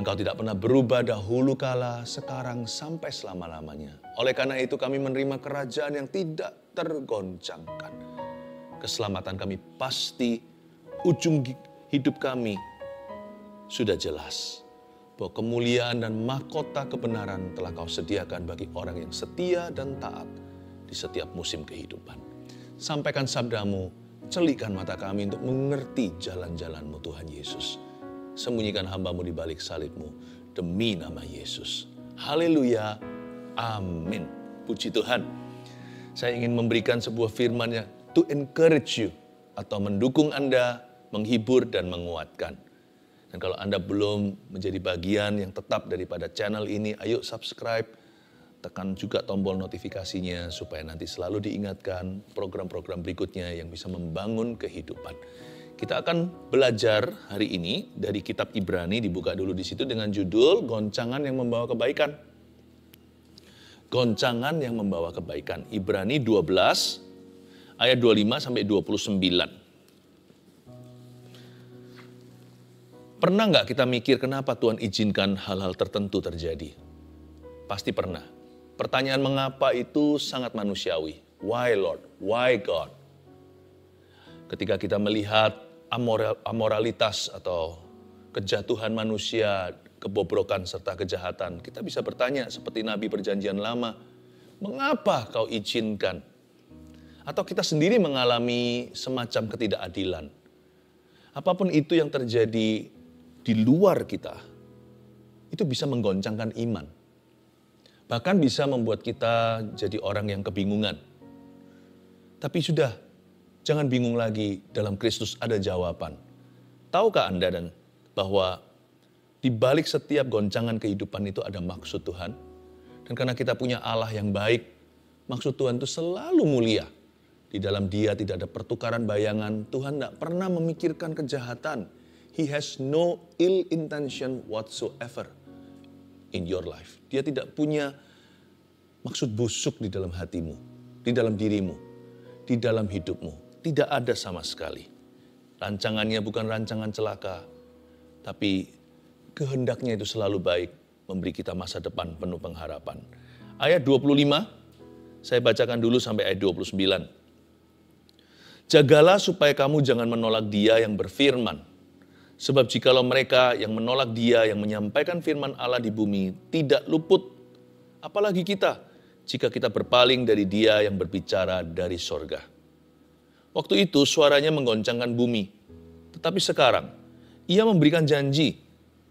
Engkau tidak pernah berubah dahulu kala, sekarang sampai selama-lamanya. Oleh karena itu kami menerima kerajaan yang tidak tergoncangkan. Keselamatan kami pasti, ujung hidup kami sudah jelas. Bahwa kemuliaan dan mahkota kebenaran telah Kau sediakan bagi orang yang setia dan taat di setiap musim kehidupan. Sampaikan sabdamu, celikan mata kami untuk mengerti jalan-jalan-Mu Tuhan Yesus. Sembunyikan hamba-Mu di balik salib-Mu demi nama Yesus. Haleluya, amin. Puji Tuhan. Saya ingin memberikan sebuah firman yang to encourage you, atau mendukung Anda, menghibur dan menguatkan. Dan kalau Anda belum menjadi bagian yang tetap daripada channel ini, ayo subscribe, tekan juga tombol notifikasinya supaya nanti selalu diingatkan program-program berikutnya yang bisa membangun kehidupan. Kita akan belajar hari ini dari kitab Ibrani, dibuka dulu di situ dengan judul Goncangan yang Membawa Kebaikan. Goncangan yang membawa kebaikan. Ibrani 12 ayat 25 sampai 29. Pernah nggak kita mikir kenapa Tuhan izinkan hal-hal tertentu terjadi? Pasti pernah. Pertanyaan mengapa itu sangat manusiawi. Why Lord? Why God? Ketika kita melihat amoralitas atau kejatuhan manusia, kebobrokan serta kejahatan, kita bisa bertanya seperti Nabi Perjanjian Lama, mengapa Kau izinkan? Atau kita sendiri mengalami semacam ketidakadilan. Apapun itu yang terjadi di luar kita, itu bisa menggoncangkan iman. Bahkan bisa membuat kita jadi orang yang kebingungan. Tapi sudah, jangan bingung lagi, dalam Kristus ada jawaban. Tahukah Anda dan bahwa di balik setiap goncangan kehidupan itu ada maksud Tuhan? Dan karena kita punya Allah yang baik, maksud Tuhan itu selalu mulia. Di dalam Dia tidak ada pertukaran bayangan. Tuhan tidak pernah memikirkan kejahatan. He has no ill intention whatsoever in your life. Dia tidak punya maksud busuk di dalam hatimu, di dalam dirimu, di dalam hidupmu. Tidak ada sama sekali. Rancangannya bukan rancangan celaka, tapi kehendaknya itu selalu baik, memberi kita masa depan penuh pengharapan. Ayat 25, saya bacakan dulu sampai ayat 29. Jagalah supaya kamu jangan menolak Dia yang berfirman. Sebab jikalau mereka yang menolak Dia yang menyampaikan firman Allah di bumi tidak luput, apalagi kita, jika kita berpaling dari Dia yang berbicara dari sorga. Waktu itu suaranya menggoncangkan bumi. Tetapi sekarang, Ia memberikan janji,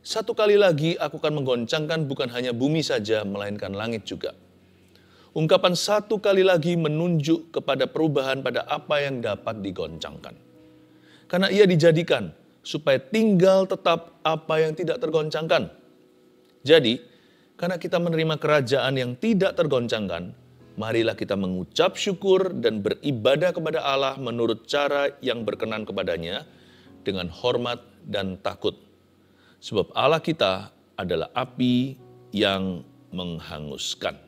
satu kali lagi aku akan menggoncangkan bukan hanya bumi saja, melainkan langit juga. Ungkapan satu kali lagi menunjuk kepada perubahan pada apa yang dapat digoncangkan. Karena Ia dijadikan supaya tinggal tetap apa yang tidak tergoncangkan. Jadi, karena kita menerima kerajaan yang tidak tergoncangkan, marilah kita mengucap syukur dan beribadah kepada Allah menurut cara yang berkenan kepadanya dengan hormat dan takut. Sebab Allah kita adalah api yang menghanguskan.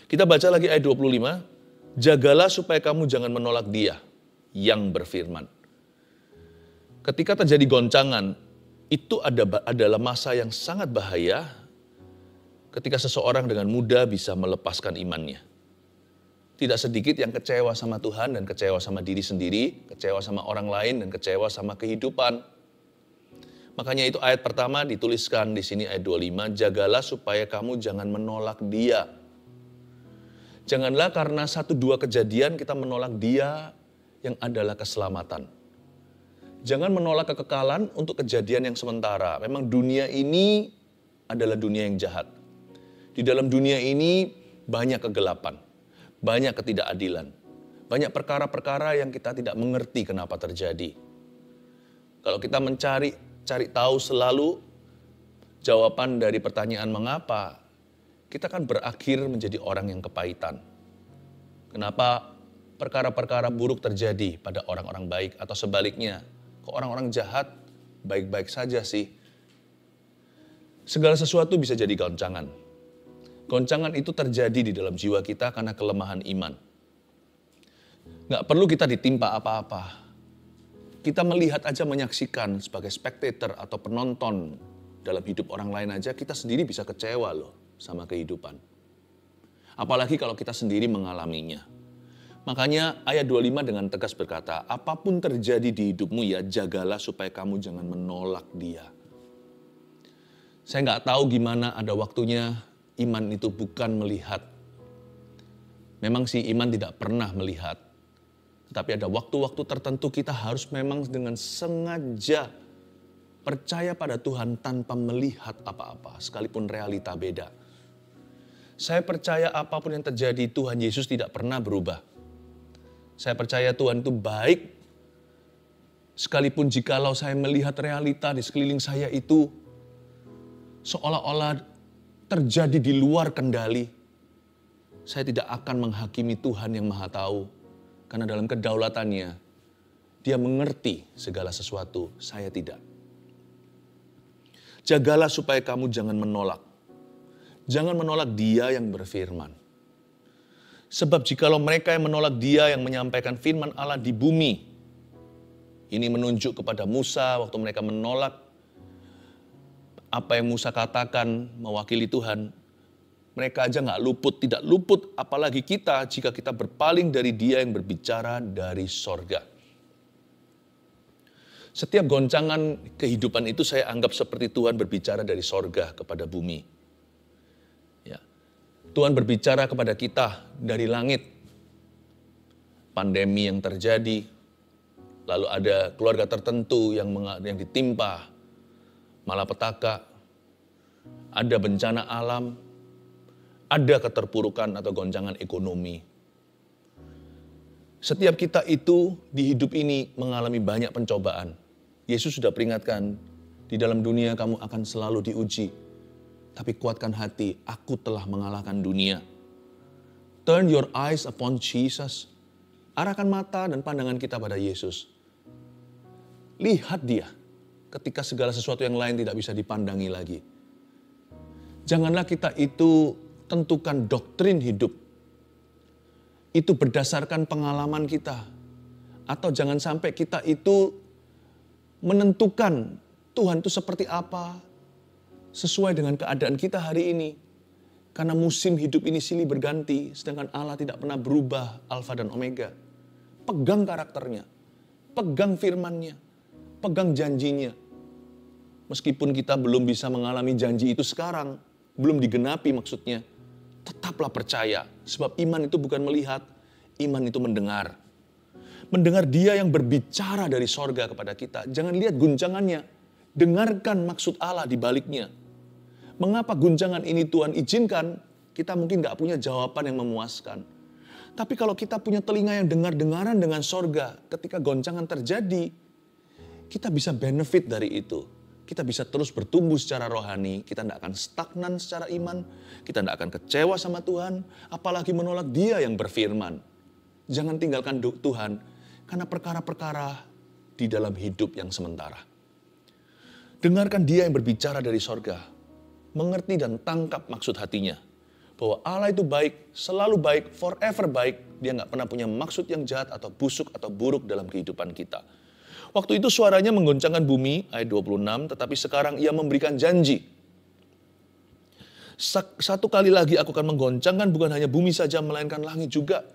Kita baca lagi ayat 25. Jagalah supaya kamu jangan menolak Dia yang berfirman. Ketika terjadi goncangan, itu adalah masa yang sangat bahaya ketika seseorang dengan mudah bisa melepaskan imannya. Tidak sedikit yang kecewa sama Tuhan dan kecewa sama diri sendiri, kecewa sama orang lain dan kecewa sama kehidupan. Makanya itu ayat pertama dituliskan di sini ayat 25, jagalah supaya kamu jangan menolak Dia. Janganlah karena 1-2 kejadian kita menolak Dia yang adalah keselamatan. Jangan menolak kekekalan untuk kejadian yang sementara. Memang dunia ini adalah dunia yang jahat. Di dalam dunia ini banyak kegelapan, banyak ketidakadilan, banyak perkara-perkara yang kita tidak mengerti kenapa terjadi. Kalau kita cari tahu selalu jawaban dari pertanyaan mengapa, kita kan berakhir menjadi orang yang kepahitan. Kenapa perkara-perkara buruk terjadi pada orang-orang baik atau sebaliknya, kok orang-orang jahat baik-baik saja sih? Segala sesuatu bisa jadi goncangan. Goncangan itu terjadi di dalam jiwa kita karena kelemahan iman. Nggak perlu kita ditimpa apa-apa. Kita melihat aja, menyaksikan sebagai spectator atau penonton dalam hidup orang lain aja, kita sendiri bisa kecewa loh sama kehidupan. Apalagi kalau kita sendiri mengalaminya. Makanya ayat 25 dengan tegas berkata, apapun terjadi di hidupmu ya, jagalah supaya kamu jangan menolak dia. Saya nggak tahu gimana ada waktunya iman itu bukan melihat. Memang sih iman tidak pernah melihat. Tetapi ada waktu-waktu tertentu kita harus memang dengan sengaja percaya pada Tuhan tanpa melihat apa-apa, sekalipun realita beda. Saya percaya apapun yang terjadi, Tuhan Yesus tidak pernah berubah. Saya percaya Tuhan itu baik, sekalipun jikalau saya melihat realita di sekeliling saya itu seolah-olah terjadi di luar kendali. Saya tidak akan menghakimi Tuhan yang Maha Tahu, karena dalam kedaulatannya, Dia mengerti segala sesuatu, saya tidak. Jagalah supaya kamu jangan menolak. Jangan menolak Dia yang berfirman. Sebab jikalau mereka yang menolak Dia yang menyampaikan firman Allah di bumi, ini menunjuk kepada Musa waktu mereka menolak apa yang Musa katakan mewakili Tuhan. Mereka aja nggak luput, tidak luput, apalagi kita jika kita berpaling dari Dia yang berbicara dari sorga. Setiap goncangan kehidupan itu saya anggap seperti Tuhan berbicara dari sorga kepada bumi. Ya. Tuhan berbicara kepada kita dari langit. Pandemi yang terjadi, lalu ada keluarga tertentu yang ditimpa malapetaka, ada bencana alam, ada keterpurukan atau goncangan ekonomi. Setiap kita itu di hidup ini mengalami banyak pencobaan. Yesus sudah peringatkan, di dalam dunia kamu akan selalu diuji. Tapi kuatkan hati, aku telah mengalahkan dunia. Turn your eyes upon Jesus. Arahkan mata dan pandangan kita pada Yesus. Lihat Dia ketika segala sesuatu yang lain tidak bisa dipandangi lagi. Janganlah kita itu tentukan doktrin hidup. Itu berdasarkan pengalaman kita. Atau jangan sampai kita itu menentukan Tuhan itu seperti apa sesuai dengan keadaan kita hari ini. Karena musim hidup ini silih berganti, sedangkan Allah tidak pernah berubah, Alfa dan Omega. Pegang karakternya, pegang firman-Nya, pegang janjinya. Meskipun kita belum bisa mengalami janji itu sekarang, belum digenapi maksudnya, tetaplah percaya. Sebab iman itu bukan melihat, iman itu mendengar. Mendengar Dia yang berbicara dari sorga kepada kita. Jangan lihat guncangannya, dengarkan maksud Allah di baliknya. Mengapa guncangan ini Tuhan izinkan? Kita mungkin gak punya jawaban yang memuaskan. Tapi kalau kita punya telinga yang dengar-dengaran dengan sorga, ketika goncangan terjadi, kita bisa benefit dari itu. Kita bisa terus bertumbuh secara rohani, kita tidak akan stagnan secara iman, kita tidak akan kecewa sama Tuhan, apalagi menolak Dia yang berfirman. Jangan tinggalkan Tuhan, karena perkara-perkara di dalam hidup yang sementara. Dengarkan Dia yang berbicara dari sorga, mengerti dan tangkap maksud hatinya. Bahwa Allah itu baik, selalu baik, forever baik. Dia nggak pernah punya maksud yang jahat atau busuk atau buruk dalam kehidupan kita. Waktu itu suaranya menggoncangkan bumi, ayat 26, tetapi sekarang Ia memberikan janji. Satu kali lagi aku akan menggoncangkan bukan hanya bumi saja, melainkan langit juga.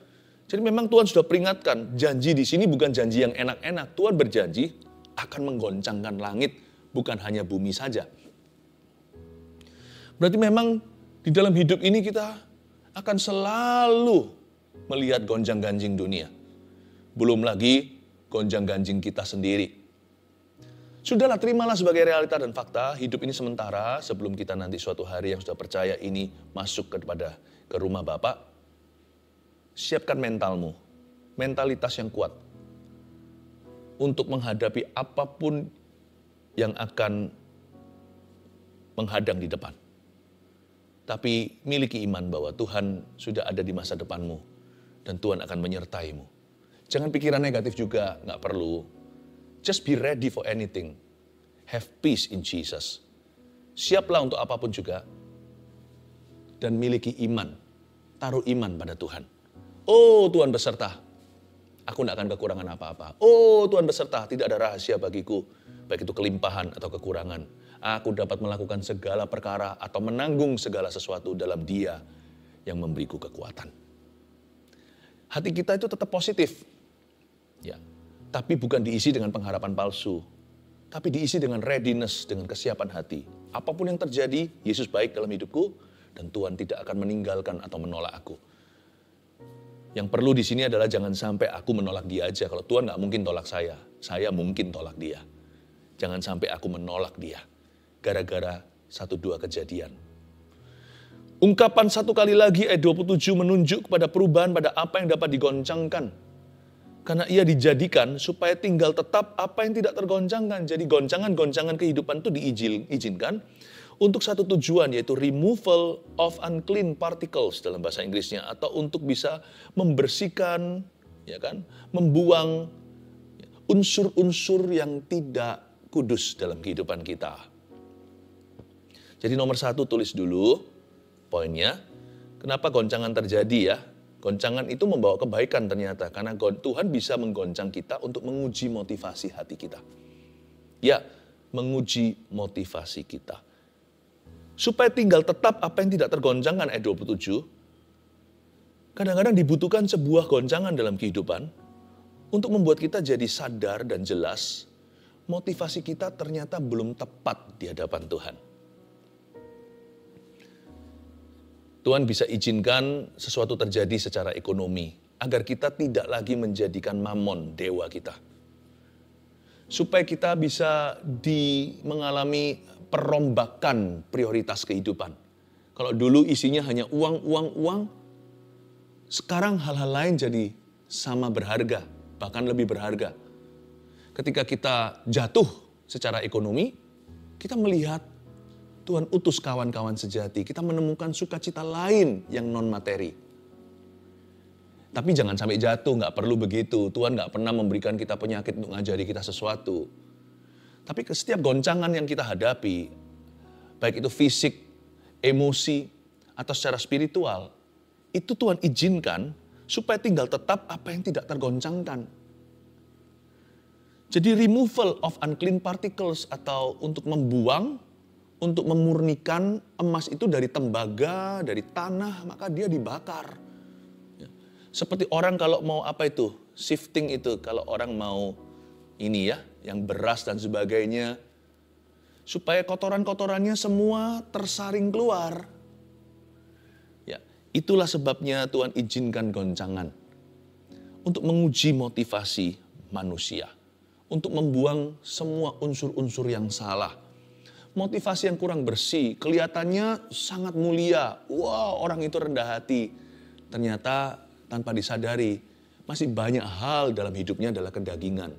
Jadi memang Tuhan sudah peringatkan, janji di sini bukan janji yang enak-enak. Tuhan berjanji akan menggoncangkan langit, bukan hanya bumi saja. Berarti memang di dalam hidup ini kita akan selalu melihat gonjang-ganjing dunia. Belum lagi gonjang-ganjing kita sendiri. Sudahlah, terimalah sebagai realita dan fakta. Hidup ini sementara sebelum kita nanti suatu hari yang sudah percaya ini masuk ke rumah Bapa. Siapkan mentalmu, mentalitas yang kuat untuk menghadapi apapun yang akan menghadang di depan. Tapi miliki iman bahwa Tuhan sudah ada di masa depanmu dan Tuhan akan menyertaimu. Jangan pikiran negatif juga, nggak perlu. Just be ready for anything. Have peace in Jesus. Siaplah untuk apapun juga. Dan miliki iman. Taruh iman pada Tuhan. Oh, Tuhan beserta. Aku tidak akan kekurangan apa-apa. Oh, Tuhan beserta, tidak ada rahasia bagiku. Baik itu kelimpahan atau kekurangan. Aku dapat melakukan segala perkara atau menanggung segala sesuatu dalam Dia yang memberiku kekuatan. Hati kita itu tetap positif. Ya. Tapi bukan diisi dengan pengharapan palsu. Tapi diisi dengan readiness, dengan kesiapan hati. Apapun yang terjadi, Yesus baik dalam hidupku dan Tuhan tidak akan meninggalkan atau menolak aku. Yang perlu di sini adalah jangan sampai aku menolak Dia aja. Kalau Tuhan nggak mungkin tolak saya mungkin tolak Dia. Jangan sampai aku menolak Dia. Gara-gara 1-2 kejadian. Ungkapan satu kali lagi ayat 27 menunjuk kepada perubahan pada apa yang dapat digoncangkan. Karena ia dijadikan supaya tinggal tetap apa yang tidak tergoncangkan. Jadi goncangan-goncangan kehidupan itu diizinkan untuk satu tujuan, yaitu removal of unclean particles dalam bahasa Inggrisnya. Atau untuk bisa membersihkan, ya kan, membuang unsur-unsur yang tidak kudus dalam kehidupan kita. Jadi nomor 1 tulis dulu poinnya, kenapa goncangan terjadi ya? Goncangan itu membawa kebaikan ternyata, karena Tuhan bisa menggoncang kita untuk menguji motivasi hati kita. Ya, menguji motivasi kita. Supaya tinggal tetap apa yang tidak tergoncangkan ayat 27, kadang-kadang dibutuhkan sebuah goncangan dalam kehidupan untuk membuat kita jadi sadar dan jelas motivasi kita ternyata belum tepat di hadapan Tuhan. Tuhan bisa izinkan sesuatu terjadi secara ekonomi, agar kita tidak lagi menjadikan mamon dewa kita. Supaya kita bisa mengalami perombakan prioritas kehidupan. Kalau dulu isinya hanya uang, sekarang hal-hal lain jadi sama berharga, bahkan lebih berharga. Ketika kita jatuh secara ekonomi, kita melihat Tuhan utus kawan-kawan sejati. Kita menemukan sukacita lain yang non-materi. Tapi jangan sampai jatuh, nggak perlu begitu. Tuhan nggak pernah memberikan kita penyakit untuk ngajari kita sesuatu. Tapi setiap goncangan yang kita hadapi, baik itu fisik, emosi, atau secara spiritual, itu Tuhan izinkan supaya tinggal tetap apa yang tidak tergoncangkan. Jadi removal of unclean particles atau untuk membuang, untuk memurnikan emas itu dari tembaga, dari tanah, maka dia dibakar. Seperti orang kalau mau shifting itu, kalau orang mau yang beras dan sebagainya, supaya kotoran-kotorannya semua tersaring keluar. Ya, itulah sebabnya Tuhan izinkan goncangan. Untuk menguji motivasi manusia. Untuk membuang semua unsur-unsur yang salah. Motivasi yang kurang bersih, kelihatannya sangat mulia. Wow, orang itu rendah hati. Ternyata tanpa disadari, masih banyak hal dalam hidupnya adalah kedagingan.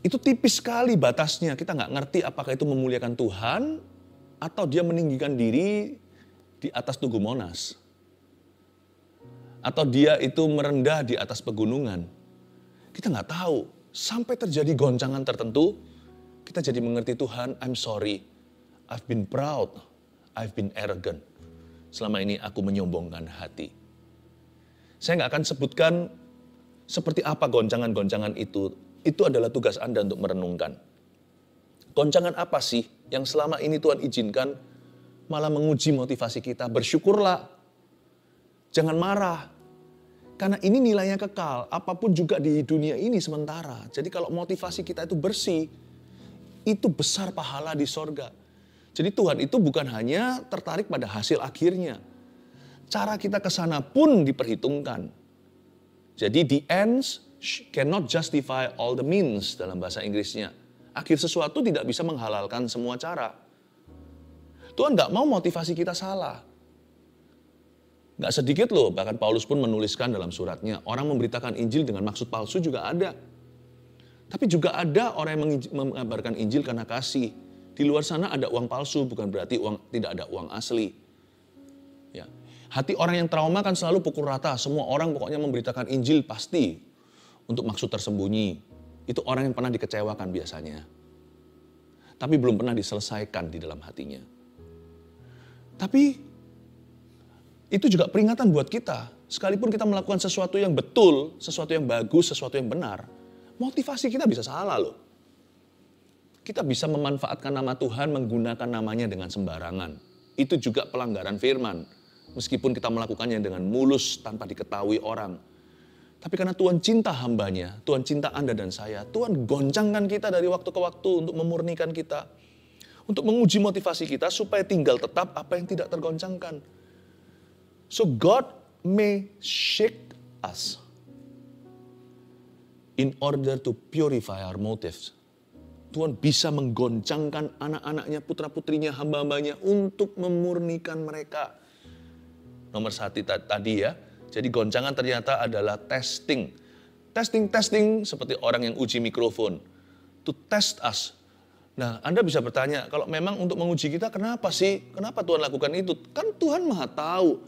Itu tipis sekali batasnya. Kita nggak ngerti apakah itu memuliakan Tuhan atau dia meninggikan diri di atas Tugu Monas. Atau dia itu merendah di atas pegunungan. Kita nggak tahu. Sampai terjadi goncangan tertentu, kita jadi mengerti Tuhan, I'm sorry. I've been proud. I've been arrogant. Selama ini aku menyombongkan hati. Saya nggak akan sebutkan seperti apa goncangan-goncangan itu. Itu adalah tugas Anda untuk merenungkan. Goncangan apa sih yang selama ini Tuhan izinkan malah menguji motivasi kita? Bersyukurlah. Jangan marah. Karena ini nilainya kekal. Apapun juga di dunia ini sementara. Jadi kalau motivasi kita itu bersih, itu besar pahala di sorga. Jadi Tuhan itu bukan hanya tertarik pada hasil akhirnya. Cara kita ke sana pun diperhitungkan. Jadi the ends cannot justify all the means dalam bahasa Inggrisnya. Akhir sesuatu tidak bisa menghalalkan semua cara. Tuhan gak mau motivasi kita salah. Gak sedikit loh, bahkan Paulus pun menuliskan dalam suratnya, orang memberitakan Injil dengan maksud palsu juga ada. Tapi juga ada orang yang mengabarkan Injil karena kasih. Di luar sana ada uang palsu, bukan berarti tidak ada uang asli. Ya. Hati orang yang trauma kan selalu pukul rata. Semua orang pokoknya memberitakan Injil pasti untuk maksud tersembunyi. Itu orang yang pernah dikecewakan biasanya. Tapi belum pernah diselesaikan di dalam hatinya. Tapi itu juga peringatan buat kita. Sekalipun kita melakukan sesuatu yang betul, sesuatu yang bagus, sesuatu yang benar, motivasi kita bisa salah loh. Kita bisa memanfaatkan nama Tuhan, menggunakan namanya dengan sembarangan. Itu juga pelanggaran firman. Meskipun kita melakukannya dengan mulus tanpa diketahui orang. Tapi karena Tuhan cinta hambanya, Tuhan cinta Anda dan saya, Tuhan goncangkan kita dari waktu ke waktu untuk memurnikan kita. Untuk menguji motivasi kita supaya tinggal tetap apa yang tidak tergoncangkan. So God may shake us in order to purify our motives. Tuhan bisa menggoncangkan anak-anaknya, putra-putrinya, hamba-hambanya untuk memurnikan mereka. Nomor satu tadi ya, jadi goncangan ternyata adalah testing. Testing seperti orang yang uji mikrofon. To test us. Nah, Anda bisa bertanya, kalau memang untuk menguji kita, kenapa sih? Kenapa Tuhan lakukan itu? Kan Tuhan Maha tahu.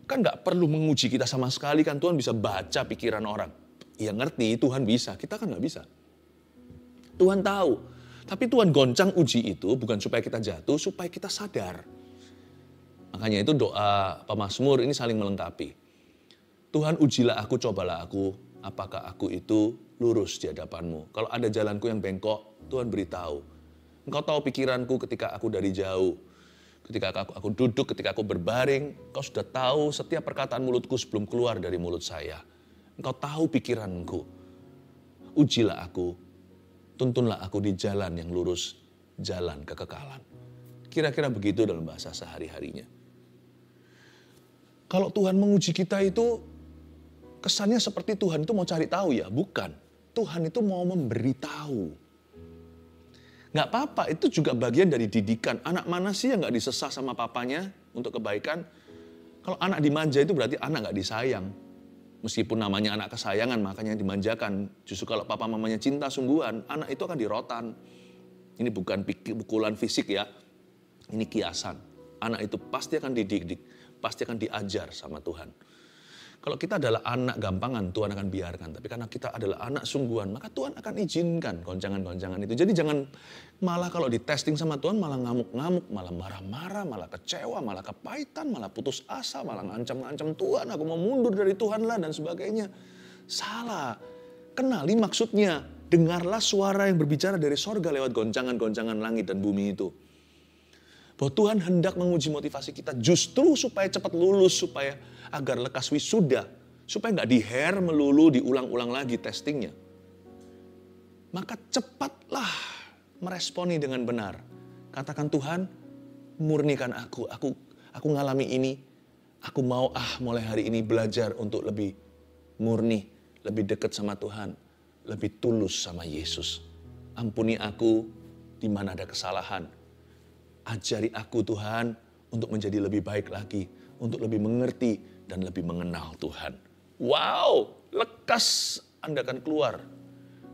Kan gak perlu menguji kita sama sekali, kan Tuhan bisa baca pikiran orang. Ya ngerti, Tuhan bisa, kita kan gak bisa. Tuhan tahu. Tapi Tuhan goncang uji itu bukan supaya kita jatuh, supaya kita sadar. Makanya itu doa pemazmur ini saling melengkapi. Tuhan ujilah aku, cobalah aku, apakah aku itu lurus di hadapanmu. Kalau ada jalanku yang bengkok, Tuhan beritahu. Engkau tahu pikiranku ketika aku dari jauh. Ketika aku duduk, ketika aku berbaring, Engkau sudah tahu setiap perkataan mulutku sebelum keluar dari mulut saya. Engkau tahu pikiranku. Ujilah aku, tuntunlah aku di jalan yang lurus, jalan kekekalan. Kira-kira begitu dalam bahasa sehari-harinya. Kalau Tuhan menguji kita itu, kesannya seperti Tuhan itu mau cari tahu ya, bukan. Tuhan itu mau memberitahu. Nggak apa-apa, itu juga bagian dari didikan. Anak mana sih yang nggak disesah sama papanya untuk kebaikan? Kalau anak dimanja itu berarti anak nggak disayang. Meskipun namanya anak kesayangan, makanya dimanjakan. Justru kalau papa mamanya cinta sungguhan, anak itu akan dirotan. Ini bukan pukulan fisik ya, ini kiasan. Anak itu pasti akan dididik, pasti akan diajar sama Tuhan. Kalau kita adalah anak gampangan, Tuhan akan biarkan. Tapi karena kita adalah anak sungguhan, maka Tuhan akan izinkan goncangan-goncangan itu. Jadi jangan malah kalau ditesting sama Tuhan malah ngamuk-ngamuk, malah marah-marah, malah kecewa, malah kepahitan, malah putus asa, malah ngancam-ngancam Tuhan, aku mau mundur dari Tuhan lah dan sebagainya. Salah. Kenali maksudnya. Dengarlah suara yang berbicara dari sorga lewat goncangan-goncangan langit dan bumi itu. Bahwa Tuhan hendak menguji motivasi kita justru supaya cepat lulus, supaya agar lekas wisuda, supaya nggak diher melulu, diulang-ulang lagi testingnya. Maka cepatlah meresponi dengan benar. Katakan Tuhan, murnikan aku ngalami ini, aku mau mulai hari ini belajar untuk lebih murni, lebih dekat sama Tuhan, lebih tulus sama Yesus. Ampuni aku di mana ada kesalahan. Ajari aku Tuhan untuk menjadi lebih baik lagi, untuk lebih mengerti dan lebih mengenal Tuhan. Wow, lekas Anda akan keluar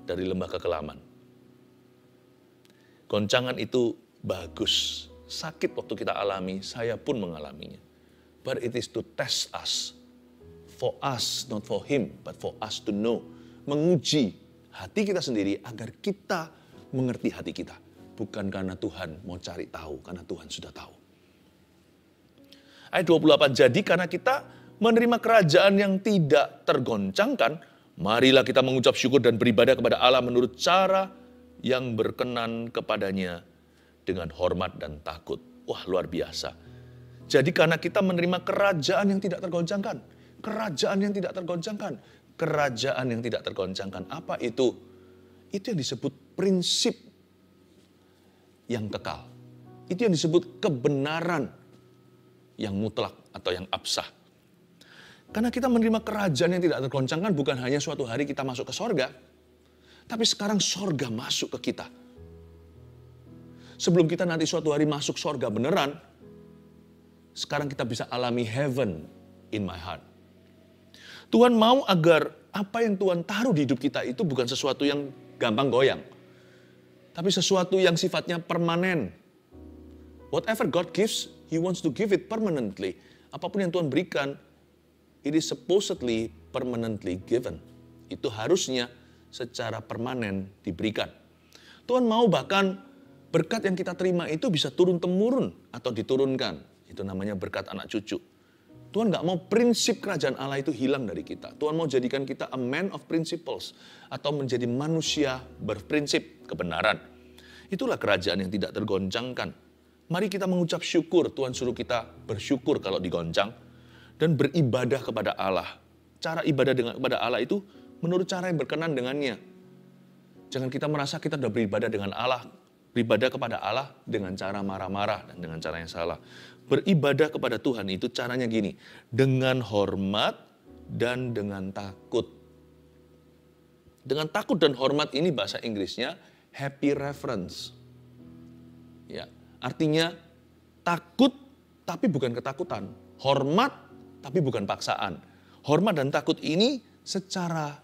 dari lembah kekelaman. Goncangan itu bagus, sakit waktu kita alami, saya pun mengalaminya. But it is to test us, for us, not for him, but for us to know. Menguji hati kita sendiri agar kita mengerti hati kita. Bukan karena Tuhan mau cari tahu, karena Tuhan sudah tahu. Ayat 28, jadi karena kita menerima kerajaan yang tidak tergoncangkan, marilah kita mengucap syukur dan beribadah kepada Allah menurut cara yang berkenan kepadanya dengan hormat dan takut. Wah, luar biasa. Jadi karena kita menerima kerajaan yang tidak tergoncangkan, kerajaan yang tidak tergoncangkan, kerajaan yang tidak tergoncangkan. Apa itu? Itu yang disebut prinsip yang kekal. Itu yang disebut kebenaran yang mutlak atau yang absah. Karena kita menerima kerajaan yang tidak tergoncangkan bukan hanya suatu hari kita masuk ke sorga, tapi sekarang sorga masuk ke kita. Sebelum kita nanti suatu hari masuk sorga beneran, sekarang kita bisa alami heaven in my heart. Tuhan mau agar apa yang Tuhan taruh di hidup kita itu bukan sesuatu yang gampang goyang. Tapi sesuatu yang sifatnya permanen. Whatever God gives, He wants to give it permanently. Apapun yang Tuhan berikan, it is supposedly permanently given. Itu harusnya secara permanen diberikan. Tuhan mau bahkan berkat yang kita terima itu bisa turun-temurun atau diturunkan. Itu namanya berkat anak cucu. Tuhan nggak mau prinsip kerajaan Allah itu hilang dari kita. Tuhan mau jadikan kita a man of principles. Atau menjadi manusia berprinsip kebenaran. Itulah kerajaan yang tidak tergoncangkan. Mari kita mengucap syukur. Tuhan suruh kita bersyukur kalau digoncang. Dan beribadah kepada Allah. Cara ibadah kepada Allah itu menurut cara yang berkenan dengannya. Jangan kita merasa kita sudah beribadah dengan Allah. Beribadah kepada Allah dengan cara marah-marah dan dengan cara yang salah. Beribadah kepada Tuhan itu caranya gini. Dengan hormat dan dengan takut. Dengan takut dan hormat ini bahasa Inggrisnya happy reverence. Ya, artinya takut tapi bukan ketakutan. Hormat tapi bukan paksaan. Hormat dan takut ini secara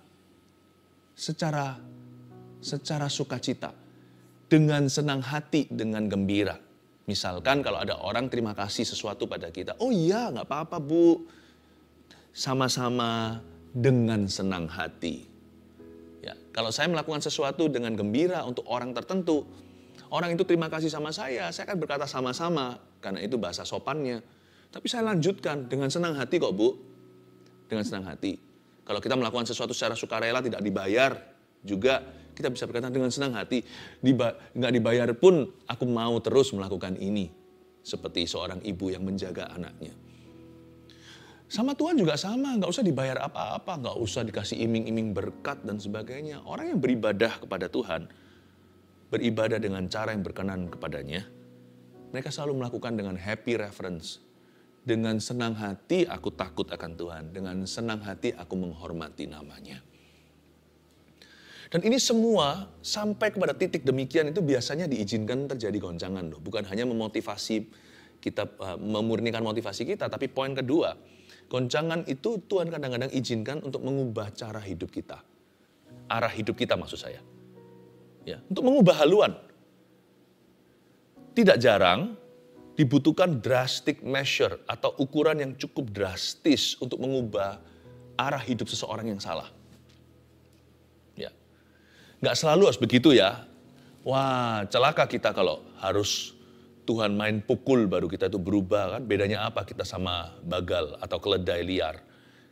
sukacita. Dengan senang hati, dengan gembira. Misalkan kalau ada orang terima kasih sesuatu pada kita. Oh iya, nggak apa-apa Bu. Sama-sama dengan senang hati. Ya, kalau saya melakukan sesuatu dengan gembira untuk orang tertentu, orang itu terima kasih sama saya akan berkata sama-sama, karena itu bahasa sopannya. Tapi saya lanjutkan dengan senang hati kok Bu. Dengan senang hati. Kalau kita melakukan sesuatu secara sukarela tidak dibayar juga, kita bisa berkata dengan senang hati, nggak dibayar pun aku mau terus melakukan ini. Seperti seorang ibu yang menjaga anaknya. Sama Tuhan juga sama, nggak usah dibayar apa-apa, nggak usah dikasih iming-iming berkat dan sebagainya. Orang yang beribadah kepada Tuhan, beribadah dengan cara yang berkenan kepadanya, mereka selalu melakukan dengan happy reverence. Dengan senang hati aku takut akan Tuhan, dengan senang hati aku menghormati namanya. Dan ini semua sampai kepada titik demikian itu biasanya diizinkan terjadi goncangan loh. Bukan hanya memotivasi kita, memurnikan motivasi kita. Tapi poin kedua, goncangan itu Tuhan kadang-kadang izinkan untuk mengubah cara hidup kita. Arah hidup kita maksud saya. Ya, untuk mengubah haluan. Tidak jarang dibutuhkan drastic measure atau ukuran yang cukup drastis untuk mengubah arah hidup seseorang yang salah. Nggak selalu harus begitu ya. Wah, celaka kita kalau harus Tuhan main pukul baru kita itu berubah kan. Bedanya apa kita sama bagal atau keledai liar.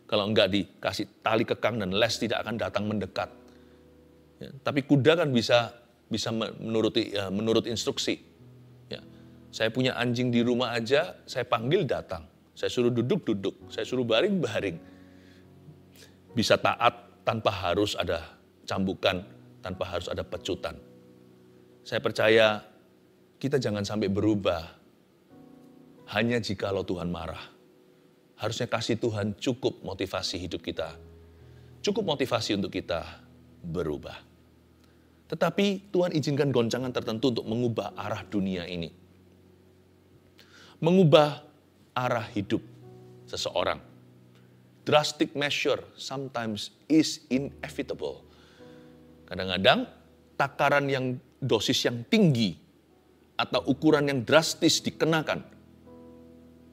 Kalau enggak dikasih tali kekang dan les tidak akan datang mendekat. Ya, tapi kuda kan bisa menurut instruksi. Ya, saya punya anjing di rumah aja, saya panggil datang. Saya suruh duduk, saya suruh baring. Bisa taat tanpa harus ada cambukan, tanpa harus ada pecutan. Saya percaya kita jangan sampai berubah hanya jikalau Tuhan marah. Harusnya kasih Tuhan cukup motivasi hidup kita. Cukup motivasi untuk kita berubah. Tetapi Tuhan izinkan goncangan tertentu untuk mengubah arah dunia ini. Mengubah arah hidup seseorang. Drastic measure sometimes is inevitable. Kadang-kadang takaran yang dosis yang tinggi atau ukuran yang drastis dikenakan,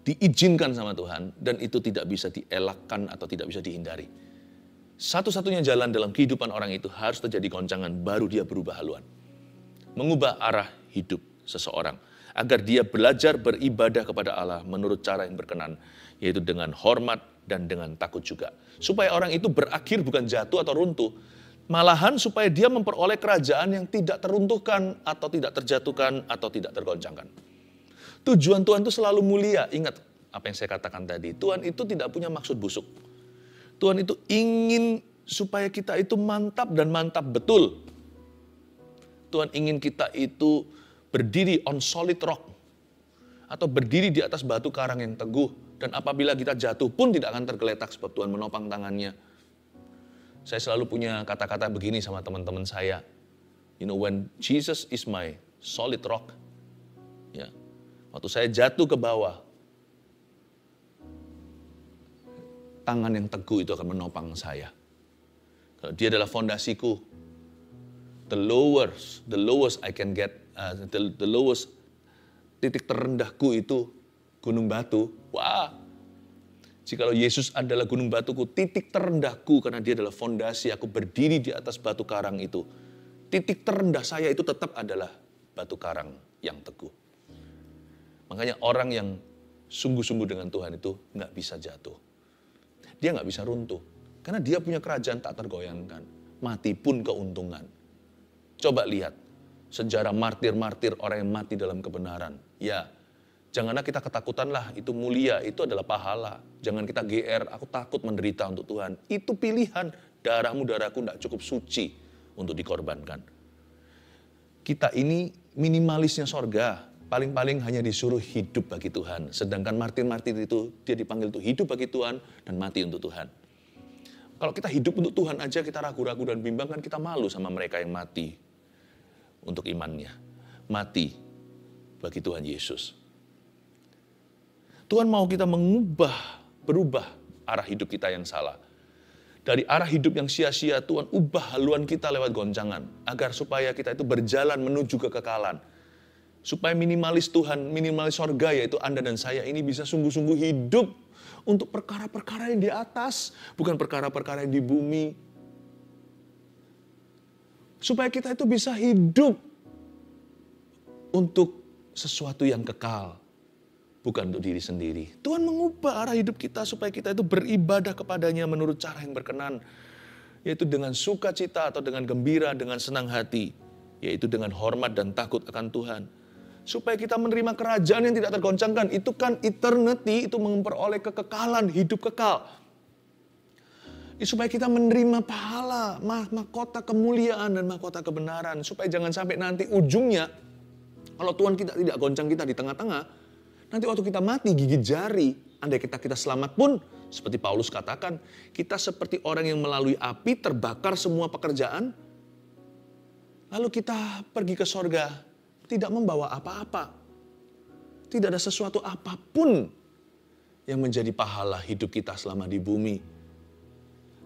diizinkan sama Tuhan dan itu tidak bisa dielakkan atau tidak bisa dihindari. Satu-satunya jalan dalam kehidupan orang itu harus terjadi goncangan baru dia berubah haluan. Mengubah arah hidup seseorang agar dia belajar beribadah kepada Allah menurut cara yang berkenan, yaitu dengan hormat dan dengan takut juga. Supaya orang itu berakhir bukan jatuh atau runtuh, malahan supaya dia memperoleh kerajaan yang tidak teruntuhkan atau tidak terjatuhkan atau tidak tergoncangkan. Tujuan Tuhan itu selalu mulia. Ingat apa yang saya katakan tadi. Tuhan itu tidak punya maksud busuk. Tuhan itu ingin supaya kita itu mantap dan mantap betul. Tuhan ingin kita itu berdiri on solid rock. Atau berdiri di atas batu karang yang teguh. Dan apabila kita jatuh pun tidak akan tergeletak sebab Tuhan menopang tangannya. Saya selalu punya kata-kata begini sama teman-teman saya. You know, when Jesus is my solid rock. Ya, waktu saya jatuh ke bawah, tangan yang teguh itu akan menopang saya. Kalau dia adalah fondasiku, the lowest I can get, the lowest titik terendahku itu gunung batu. Wah, jikalau Yesus adalah gunung batuku, titik terendahku karena dia adalah fondasi, aku berdiri di atas batu karang itu. Titik terendah saya itu tetap adalah batu karang yang teguh. Makanya orang yang sungguh-sungguh dengan Tuhan itu nggak bisa jatuh. Dia nggak bisa runtuh. Karena dia punya kerajaan tak tergoyangkan. Mati pun keuntungan. Coba lihat sejarah martir-martir orang yang mati dalam kebenaran. Ya, janganlah kita ketakutanlah, itu mulia, itu adalah pahala. Jangan kita GR, aku takut menderita untuk Tuhan. Itu pilihan, darahmu, darahku tidak cukup suci untuk dikorbankan. Kita ini minimalisnya sorga, paling-paling hanya disuruh hidup bagi Tuhan. Sedangkan martir-martir itu, dia dipanggil untuk hidup bagi Tuhan dan mati untuk Tuhan. Kalau kita hidup untuk Tuhan aja kita ragu-ragu dan bimbang, kan kita malu sama mereka yang mati untuk imannya. Mati bagi Tuhan Yesus. Tuhan mau kita berubah arah hidup kita yang salah. Dari arah hidup yang sia-sia, Tuhan ubah haluan kita lewat goncangan. Agar supaya kita itu berjalan menuju kekekalan. Supaya minimalis Tuhan, minimalis sorga, yaitu Anda dan saya ini bisa sungguh-sungguh hidup untuk perkara-perkara yang di atas, bukan perkara-perkara yang di bumi. Supaya kita itu bisa hidup untuk sesuatu yang kekal, bukan untuk diri sendiri. Tuhan mengubah arah hidup kita supaya kita itu beribadah kepadanya menurut cara yang berkenan, yaitu dengan sukacita atau dengan gembira, dengan senang hati, yaitu dengan hormat dan takut akan Tuhan. Supaya kita menerima kerajaan yang tidak tergoncangkan. Itu kan eternity, itu memperoleh kekekalan, hidup kekal. Supaya kita menerima pahala, mahkota kemuliaan dan mahkota kebenaran. Supaya jangan sampai nanti ujungnya, kalau Tuhan kita tidak goncang kita di tengah-tengah, nanti waktu kita mati gigit jari, andai kita selamat pun, seperti Paulus katakan, kita seperti orang yang melalui api terbakar semua pekerjaan, lalu kita pergi ke sorga, tidak membawa apa-apa. Tidak ada sesuatu apapun yang menjadi pahala hidup kita selama di bumi.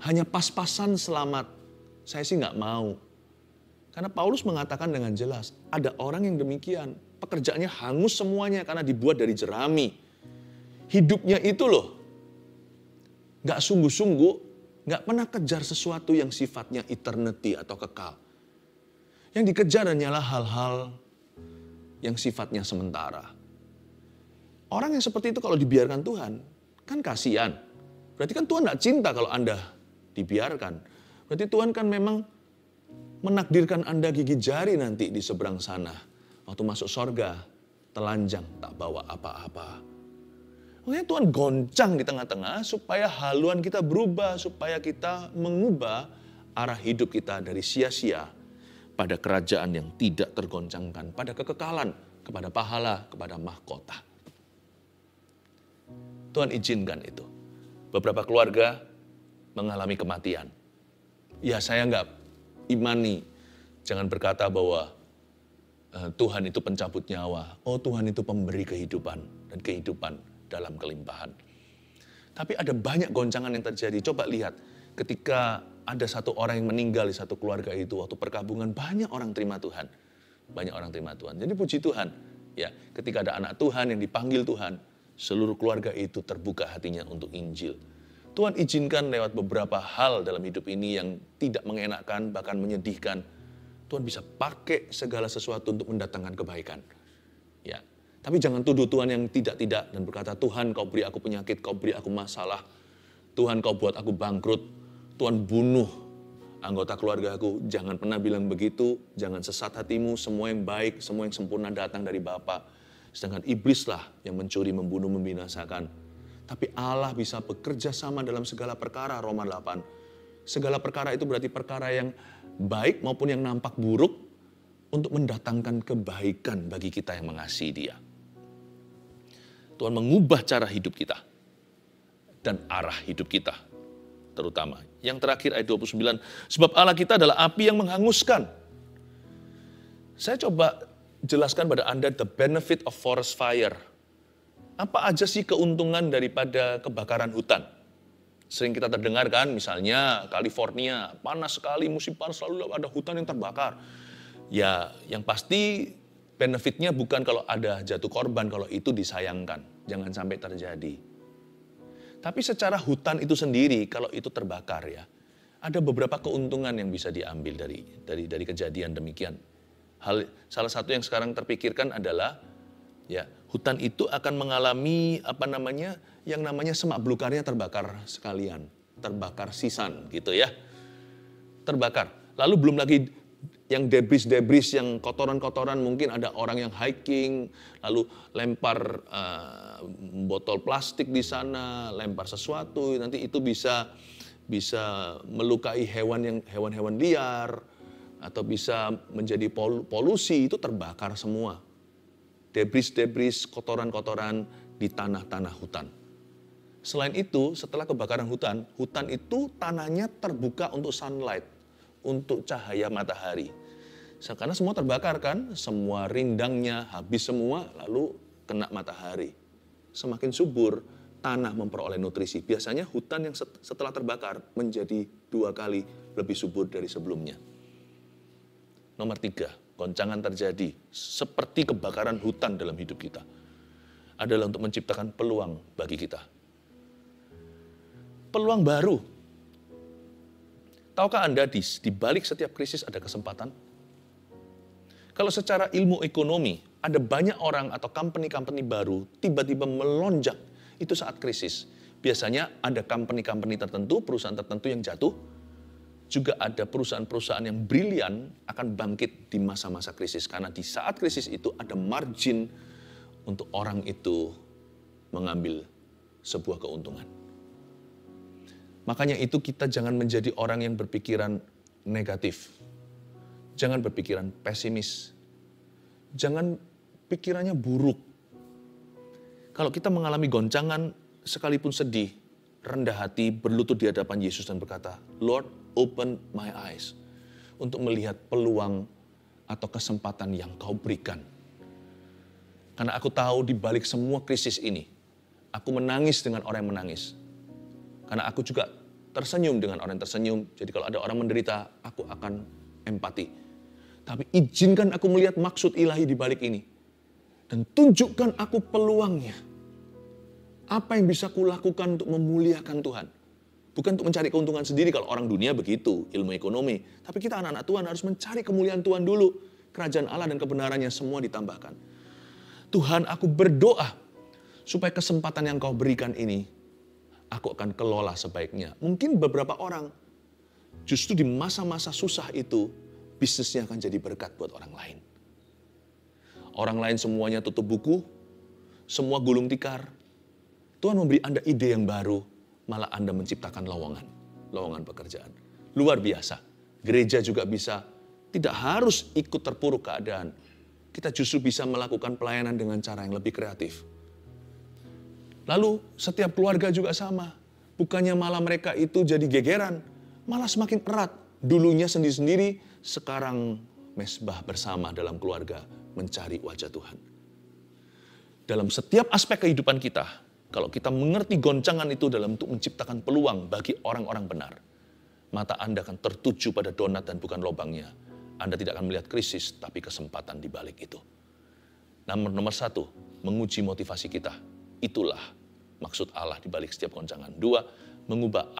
Hanya pas-pasan selamat. Saya sih nggak mau. Karena Paulus mengatakan dengan jelas, ada orang yang demikian. Pekerjaannya hangus semuanya karena dibuat dari jerami. Hidupnya itu loh, nggak sungguh-sungguh, nggak pernah kejar sesuatu yang sifatnya eternity atau kekal. Yang dikejar hanyalah hal-hal yang sifatnya sementara. Orang yang seperti itu kalau dibiarkan Tuhan, kan kasihan. Berarti kan Tuhan tidak cinta kalau Anda dibiarkan. Berarti Tuhan kan memang menakdirkan Anda gigit jari nanti di seberang sana. Waktu masuk sorga, telanjang, tak bawa apa-apa. Makanya Tuhan goncang di tengah-tengah supaya haluan kita berubah, supaya kita mengubah arah hidup kita dari sia-sia pada kerajaan yang tidak tergoncangkan, pada kekekalan, kepada pahala, kepada mahkota. Tuhan izinkan itu. Beberapa keluarga mengalami kematian. Ya saya nggak imani, jangan berkata bahwa Tuhan itu pencabut nyawa. Oh Tuhan itu pemberi kehidupan dan kehidupan dalam kelimpahan. Tapi ada banyak goncangan yang terjadi. Coba lihat ketika ada satu orang yang meninggal di satu keluarga itu, waktu perkabungan banyak orang terima Tuhan. Banyak orang terima Tuhan. Jadi puji Tuhan, ya, ketika ada anak Tuhan yang dipanggil Tuhan, seluruh keluarga itu terbuka hatinya untuk Injil. Tuhan izinkan lewat beberapa hal dalam hidup ini yang tidak mengenakan, bahkan menyedihkan. Tuhan bisa pakai segala sesuatu untuk mendatangkan kebaikan. Ya, tapi jangan tuduh Tuhan yang tidak-tidak dan berkata, Tuhan kau beri aku penyakit, kau beri aku masalah. Tuhan kau buat aku bangkrut. Tuhan bunuh anggota keluarga aku. Jangan pernah bilang begitu. Jangan sesat hatimu. Semua yang baik, semua yang sempurna datang dari Bapa. Sedangkan iblislah yang mencuri, membunuh, membinasakan. Tapi Allah bisa bekerja sama dalam segala perkara, Roma 8. Segala perkara itu berarti perkara yang baik maupun yang nampak buruk untuk mendatangkan kebaikan bagi kita yang mengasihi Dia. Tuhan mengubah cara hidup kita dan arah hidup kita. Terutama. Yang terakhir ayat 29. Sebab Allah kita adalah api yang menghanguskan. Saya coba jelaskan pada Anda the benefit of forest fire. Apa aja sih keuntungan daripada kebakaran hutan? Sering kita terdengar kan, misalnya California, panas sekali, musim panas selalu ada hutan yang terbakar. Ya, yang pasti benefitnya bukan kalau ada jatuh korban, kalau itu disayangkan. Jangan sampai terjadi. Tapi secara hutan itu sendiri, kalau itu terbakar ya, ada beberapa keuntungan yang bisa diambil dari kejadian demikian. Salah satu yang sekarang terpikirkan adalah ya Hutan itu akan mengalami yang namanya semak belukarnya terbakar sekalian, terbakar sisan gitu ya. Terbakar. Lalu belum lagi yang debris-debris, yang kotoran-kotoran, mungkin ada orang yang hiking, lalu lempar botol plastik di sana, lempar sesuatu, nanti itu bisa melukai hewan-hewan liar, atau bisa menjadi polusi, itu terbakar semua. Debris-debris, kotoran-kotoran di tanah-tanah hutan. Selain itu, setelah kebakaran hutan, hutan itu tanahnya terbuka untuk sunlight, untuk cahaya matahari. Karena semua terbakar kan, semua rindangnya habis semua, lalu kena matahari. Semakin subur, tanah memperoleh nutrisi. Biasanya hutan yang setelah terbakar menjadi 2 kali lebih subur dari sebelumnya. Nomor 3. Goncangan terjadi seperti kebakaran hutan dalam hidup kita adalah untuk menciptakan peluang bagi kita. Peluang baru. Tahukah Anda di balik setiap krisis ada kesempatan? Kalau secara ilmu ekonomi, ada banyak orang atau company-company baru tiba-tiba melonjak itu saat krisis. Biasanya ada company-company tertentu, perusahaan tertentu yang jatuh. Juga ada perusahaan-perusahaan yang brilian akan bangkit di masa-masa krisis. Karena di saat krisis itu ada margin untuk orang itu mengambil sebuah keuntungan. Makanya itu kita jangan menjadi orang yang berpikiran negatif. Jangan berpikiran pesimis. Jangan pikirannya buruk. Kalau kita mengalami goncangan sekalipun sedih, rendah hati, berlutut di hadapan Yesus dan berkata, Lord, open my eyes, untuk melihat peluang atau kesempatan yang kau berikan. Karena aku tahu di balik semua krisis ini, aku menangis dengan orang yang menangis. Karena aku juga tersenyum dengan orang yang tersenyum. Jadi kalau ada orang menderita, aku akan empati. Tapi izinkan aku melihat maksud ilahi di balik ini. Dan tunjukkan aku peluangnya. Apa yang bisa kulakukan untuk memuliakan Tuhan. Bukan untuk mencari keuntungan sendiri, kalau orang dunia begitu, ilmu ekonomi. Tapi kita anak-anak Tuhan harus mencari kemuliaan Tuhan dulu. Kerajaan Allah dan kebenarannya semua ditambahkan. Tuhan, aku berdoa supaya kesempatan yang kau berikan ini, aku akan kelola sebaiknya. Mungkin beberapa orang, justru di masa-masa susah itu, bisnisnya akan jadi berkat buat orang lain. Orang lain semuanya tutup buku, semua gulung tikar. Tuhan memberi Anda ide yang baru, malah Anda menciptakan lowongan pekerjaan. Luar biasa. Gereja juga bisa, tidak harus ikut terpuruk keadaan. Kita justru bisa melakukan pelayanan dengan cara yang lebih kreatif. Lalu setiap keluarga juga sama. Bukannya malah mereka itu jadi gegeran, malah semakin erat. Dulunya sendiri-sendiri, sekarang mesbah bersama dalam keluarga mencari wajah Tuhan. Dalam setiap aspek kehidupan kita, kalau kita mengerti goncangan itu dalam untuk menciptakan peluang bagi orang-orang benar, mata Anda akan tertuju pada donat dan bukan lubangnya. Anda tidak akan melihat krisis, tapi kesempatan di balik itu. Nomor 1, menguji motivasi kita. Itulah maksud Allah di balik setiap goncangan. 2, mengubah